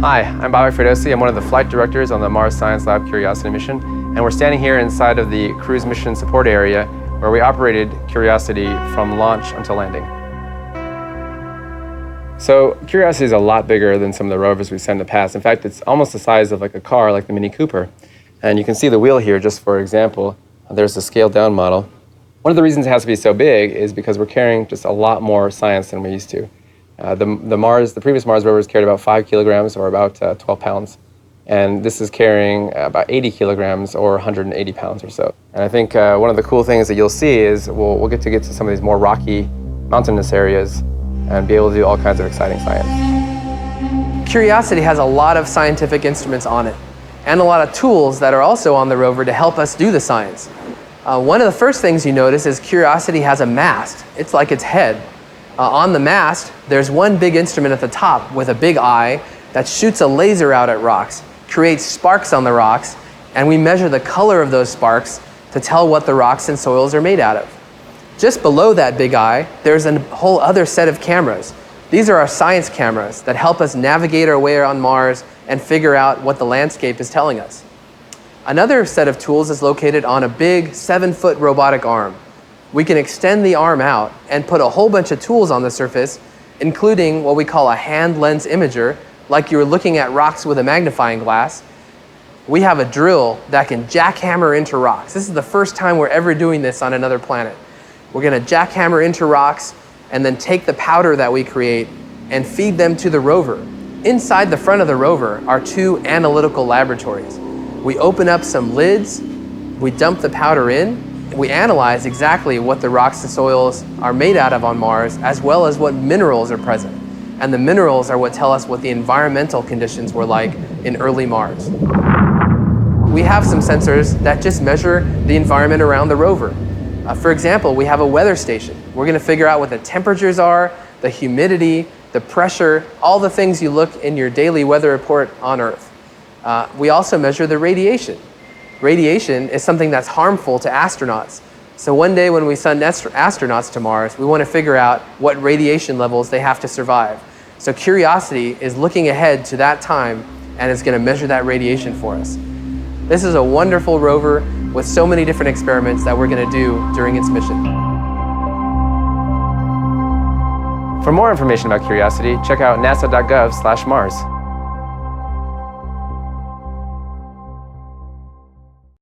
Hi, I'm Bobby Fredosi. I'm one of the flight directors on the Mars Science Lab Curiosity mission, and we're standing here inside of the cruise mission support area where we operated Curiosity from launch until landing. So Curiosity is a lot bigger than some of the rovers we've sent in the past. In fact, it's almost the size of like a car, like the Mini Cooper. And you can see the wheel here, just for example. There's the scaled down model. One of the reasons it has to be so big is because we're carrying just a lot more science than we used to. The previous Mars rovers carried about 5 kilograms or about 12 pounds. And this is carrying about 80 kilograms or 180 pounds or so. And I think one of the cool things that you'll see is we'll get to some of these more rocky, mountainous areas and be able to do all kinds of exciting science. Curiosity has a lot of scientific instruments on it and a lot of tools that are also on the rover to help us do the science. One of the first things you notice is Curiosity has a mast. It's like its head. On the mast, there's one big instrument at the top with a big eye that shoots a laser out at rocks, creates sparks on the rocks, and we measure the color of those sparks to tell what the rocks and soils are made out of. Just below that big eye, there's a whole other set of cameras. These are our science cameras that help us navigate our way on Mars and figure out what the landscape is telling us. Another set of tools is located on a big 7-foot robotic arm. We can extend the arm out and put a whole bunch of tools on the surface, including what we call a hand lens imager, like you're looking at rocks with a magnifying glass. We have a drill that can jackhammer into rocks. This is the first time we're ever doing this on another planet. We're going to jackhammer into rocks and then take the powder that we create and feed them to the rover. Inside the front of the rover are 2 analytical laboratories. We open up some lids, we dump the powder in, we analyze exactly what the rocks and soils are made out of on Mars, as well as what minerals are present. And the minerals are what tell us what the environmental conditions were like in early Mars. We have some sensors that just measure the environment around the rover. For example, we have a weather station. We're going to figure out what the temperatures are, the humidity, the pressure, all the things you look in your daily weather report on Earth. We also measure the radiation. Radiation is something that's harmful to astronauts. So one day when we send astronauts to Mars, we want to figure out what radiation levels they have to survive. So Curiosity is looking ahead to that time and is going to measure that radiation for us. This is a wonderful rover with so many different experiments that we're going to do during its mission. For more information about Curiosity, check out nasa.gov/Mars.